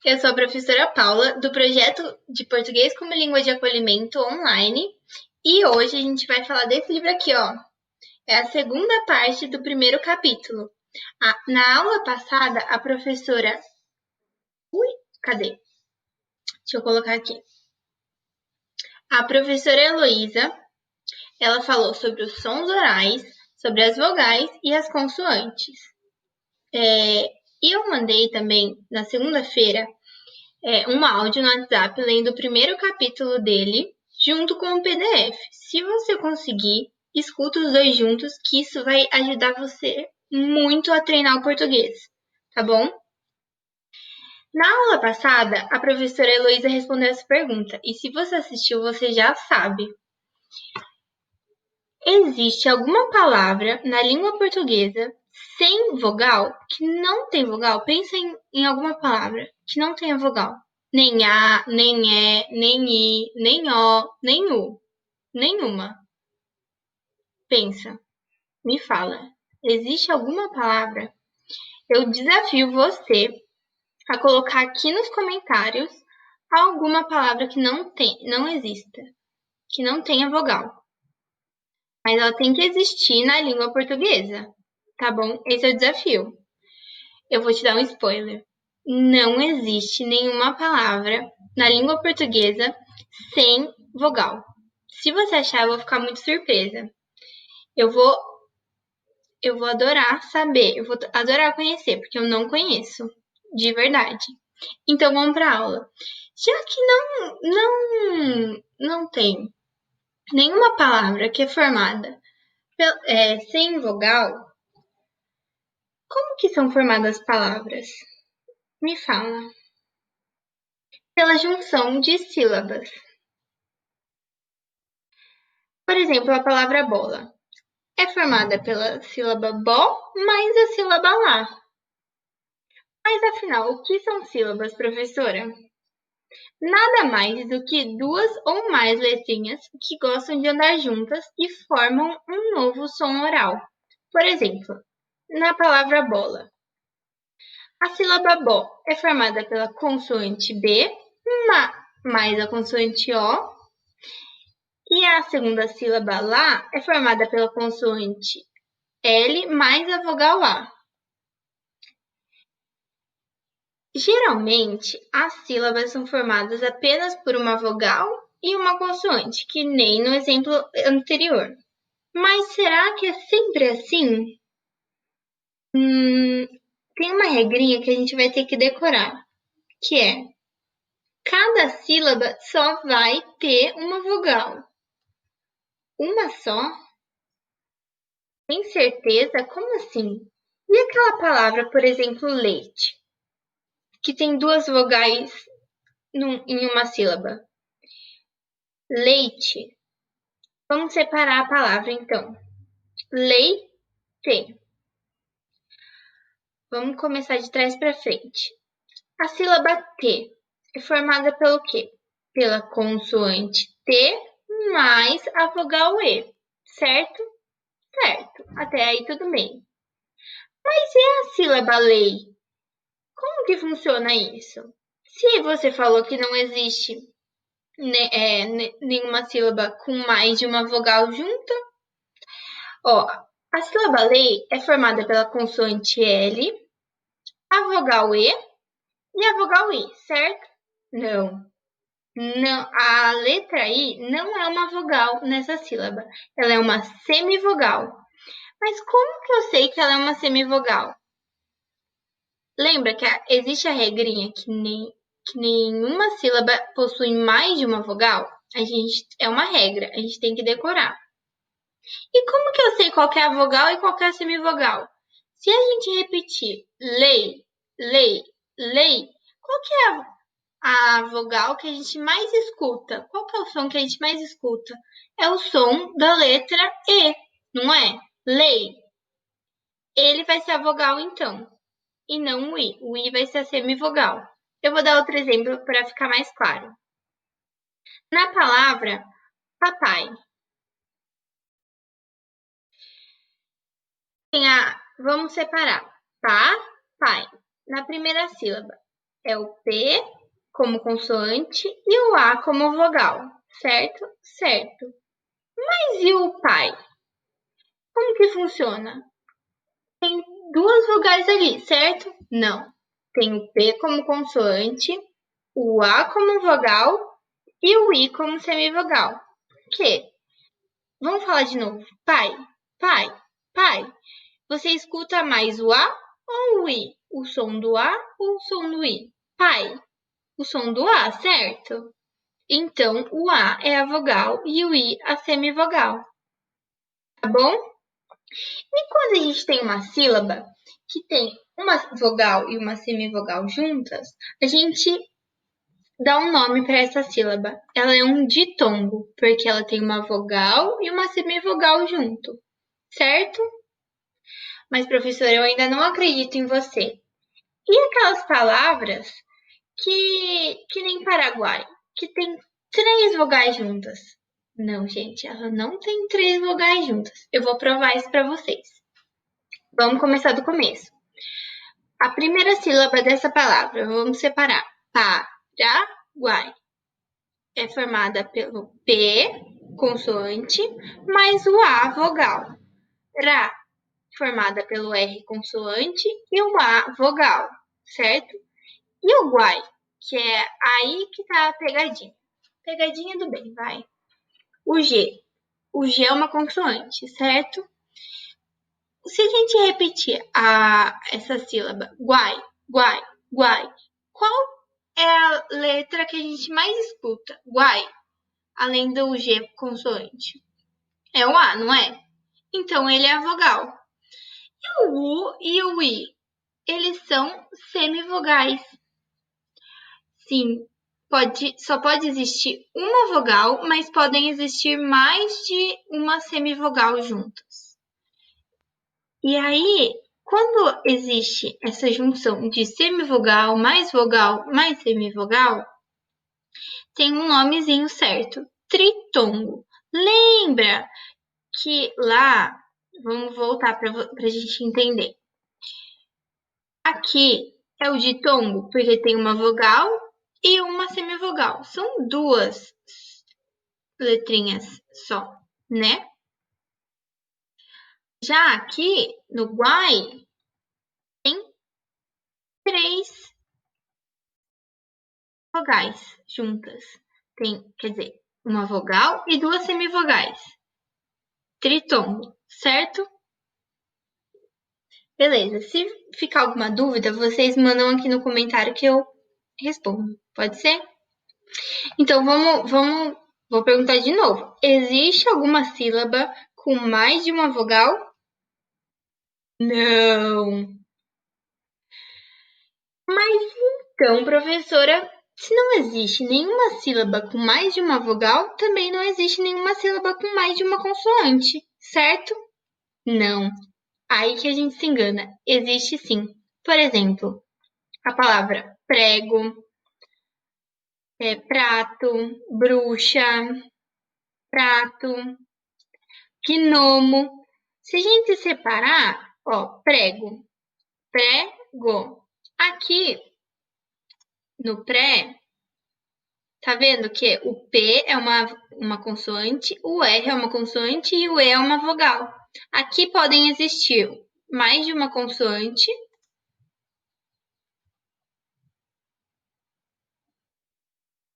Eu sou a professora Paula, do projeto de Português como Língua de Acolhimento online, e hoje a gente vai falar desse livro aqui, ó. É a segunda parte do primeiro capítulo. Na aula passada, a professora... Cadê? Deixa eu colocar aqui. A professora Heloísa, ela falou sobre os sons orais, sobre as vogais e as consoantes. E eu mandei também, na segunda-feira, um áudio no WhatsApp lendo o primeiro capítulo dele, junto com o PDF. Se você conseguir, escuta os dois juntos, que isso vai ajudar você muito a treinar o português, tá bom? Na aula passada, a professora Heloísa respondeu essa pergunta, e se você assistiu, você já sabe. Existe alguma palavra na língua portuguesa sem vogal, que não tem vogal? Pensa em alguma palavra que não tenha vogal. Nem A, nem E, nem I, nem O, nem U. Nenhuma. Pensa. Me fala. Existe alguma palavra? Eu desafio você a colocar aqui nos comentários alguma palavra que não exista, que não tenha vogal. Mas ela tem que existir na língua portuguesa, tá bom? Esse é o desafio. Eu vou te dar um spoiler. Não existe nenhuma palavra na língua portuguesa sem vogal. Se você achar, eu vou ficar muito surpresa. Eu vou adorar saber, eu vou adorar conhecer, porque eu não conheço, de verdade. Então vamos para a aula. Já que não tem nenhuma palavra que é formada sem vogal, como que são formadas as palavras? Me fala. Pela junção de sílabas. Por exemplo, a palavra bola é formada pela sílaba bo mais a sílaba lá. Mas afinal, o que são sílabas, professora? Nada mais do que duas ou mais letrinhas que gostam de andar juntas e formam um novo som oral. Por exemplo, na palavra bola. A sílaba bo é formada pela consoante B mais a consoante O, e a segunda sílaba lá é formada pela consoante L mais a vogal A. Geralmente, as sílabas são formadas apenas por uma vogal e uma consoante, que nem no exemplo anterior. Mas será que é sempre assim? Tem uma regrinha que a gente vai ter que decorar, que é: cada sílaba só vai ter uma vogal. Uma só? Tem certeza? Como assim? E aquela palavra, por exemplo, leite, que tem duas vogais em uma sílaba? Leite. Vamos separar a palavra, então. Leite. Vamos começar de trás para frente. A sílaba T é formada pelo quê? Pela consoante T mais a vogal E, certo? Certo. Até aí tudo bem. Mas e a sílaba lei? Como que funciona isso? Se você falou que não existe nenhuma sílaba com mais de uma vogal junta, ó, a sílaba lei é formada pela consoante L, a vogal E e a vogal I, certo? Não. Não, a letra I não é uma vogal nessa sílaba. Ela é uma semivogal. Mas como que eu sei que ela é uma semivogal? Lembra que existe a regrinha que nenhuma sílaba possui mais de uma vogal? É uma regra, a gente tem que decorar. E como que eu sei qual que é a vogal e qual que é a semivogal? Se a gente repetir lei, lei, lei, qual que é a vogal que a gente mais escuta? Qual que é o som que a gente mais escuta? É o som da letra E, não é? Lei. Ele vai ser a vogal, então, e não o I. O I vai ser a semivogal. Eu vou dar outro exemplo para ficar mais claro. Na palavra papai, vamos separar. Pai. Na primeira sílaba. É o P como consoante e o A como vogal, certo? Certo. Mas e o pai? Como que funciona? Tem duas vogais ali, certo? Não. Tem o P como consoante, o A como vogal e o I como semivogal. Por quê? Vamos falar de novo. Pai, pai, pai. Você escuta mais o A ou o I? O som do A ou o som do I? Pai, o som do A, certo? Então, o A é a vogal e o I a semivogal. Tá bom? E quando a gente tem uma sílaba que tem uma vogal e uma semivogal juntas, a gente dá um nome para essa sílaba. Ela é um ditongo, porque ela tem uma vogal e uma semivogal junto, certo? Mas, professora, eu ainda não acredito em você. E aquelas palavras que nem Paraguai, que tem 3 vogais juntas? Não, gente, ela não tem 3 vogais juntas. Eu vou provar isso para vocês. Vamos começar do começo. A primeira sílaba dessa palavra, vamos separar. Paraguai. É formada pelo P, consoante, mais o A, vogal. Ra, formada pelo R, consoante, e o A, vogal, certo? E o Guai, que é aí que tá a pegadinha. Pegadinha do bem, vai. O G. O G é uma consoante, certo? Se a gente repetir essa sílaba, guai, guai, guai, qual é a letra que a gente mais escuta? Guai, além do G consoante. É o A, não é? Então ele é a vogal. E o U e o I, eles são semivogais. Sim, só pode existir uma vogal, mas podem existir mais de uma semivogal juntas. E aí, quando existe essa junção de semivogal mais semivogal, tem um nomezinho certo, tritongo. Lembra que lá, vamos voltar para a gente entender. Aqui é o ditongo, porque tem uma vogal e uma semivogal. São 2 letrinhas só, né? Já aqui no Guai tem 3 vogais juntas. Quer dizer, uma vogal e 2 semivogais. Tritongo, certo? Beleza. Se ficar alguma dúvida, vocês mandam aqui no comentário que eu respondo. Pode ser? Então vou perguntar de novo. Existe alguma sílaba com mais de uma vogal? Não. Mas então, professora, se não existe nenhuma sílaba com mais de uma vogal, também não existe nenhuma sílaba com mais de uma consoante, certo? Não. Aí que a gente se engana. Existe sim. Por exemplo, a palavra prego, prato, bruxa, prato, gnomo. Se a gente separar, ó, prego, prego. Aqui no pré, tá vendo que o P é uma consoante, o R é uma consoante e o E é uma vogal. Aqui podem existir mais de uma consoante.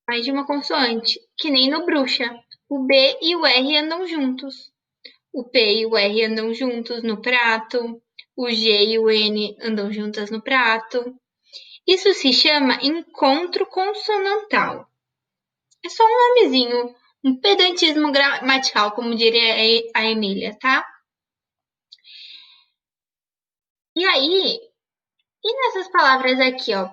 Mais de uma consoante, que nem no bruxa. O B e o R andam juntos. O P e o R andam juntos no prato. O G e o N andam juntas no prato. Isso se chama encontro consonantal. É só um nomezinho, um pedantismo gramatical, como diria a Emília, tá? E aí, e nessas palavras aqui, ó,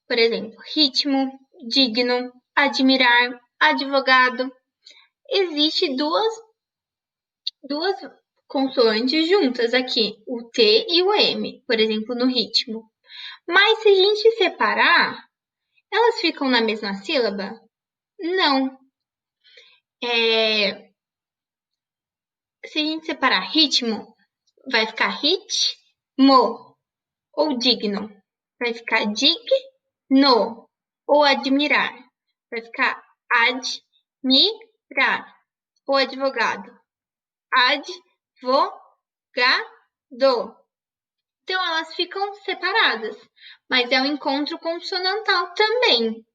por exemplo, ritmo, digno, admirar, advogado, existe duas consoantes juntas aqui, o T e o M, por exemplo, no ritmo. Mas se a gente separar, elas ficam na mesma sílaba? Não. Se a gente separar ritmo, vai ficar ritmo ou digno. Vai ficar digno no ou admirar. Vai ficar admirar. O advogado. Advogado. Então, elas ficam separadas, mas é um encontro consonantal também,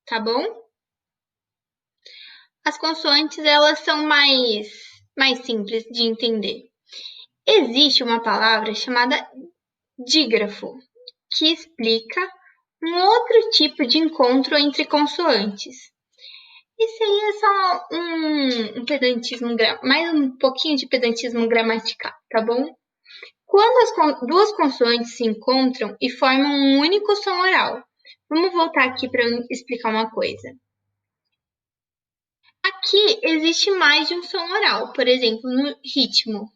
tá bom? As consoantes, elas são mais simples de entender. Existe uma palavra chamada dígrafo, que explica um outro tipo de encontro entre consoantes. Isso aí é só um pedantismo, mais um pouquinho de pedantismo gramatical, tá bom? Quando as duas consoantes se encontram e formam um único som oral. Vamos voltar aqui para eu explicar uma coisa. Aqui existe mais de um som oral, por exemplo, no ritmo.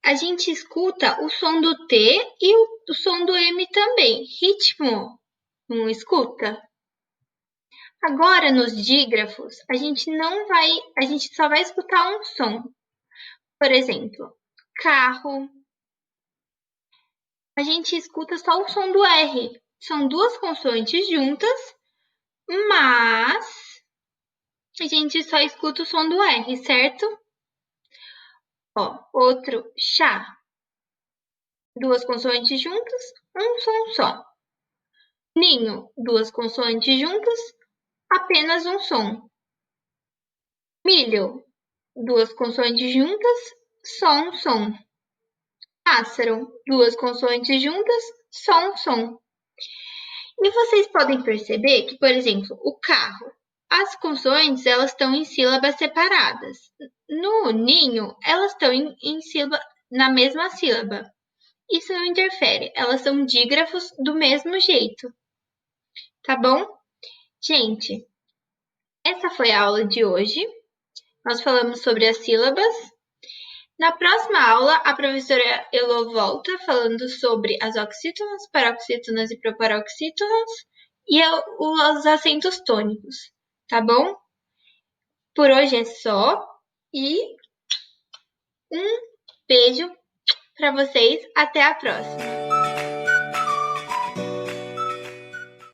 A gente escuta o som do T e o som do M também. Ritmo, não escuta? Agora, nos dígrafos, a gente só vai escutar um som. Por exemplo, carro. A gente escuta só o som do R. São duas consoantes juntas, mas a gente só escuta o som do R, certo? Ó, outro, chá. Duas consoantes juntas, um som só. Ninho, duas consoantes juntas, apenas um som. Milho, duas consoantes juntas, só um som. Pássaro, duas consoantes juntas, só um som. E vocês podem perceber que, por exemplo, o carro, as consoantes elas estão em sílabas separadas. No ninho, elas estão na mesma sílaba. Isso não interfere, elas são dígrafos do mesmo jeito. Tá bom? Gente, essa foi a aula de hoje. Nós falamos sobre as sílabas. Na próxima aula, a professora Elô volta falando sobre as oxítonas, paroxítonas e proparoxítonas e os acentos tônicos, tá bom? Por hoje é só e um beijo para vocês. Até a próxima!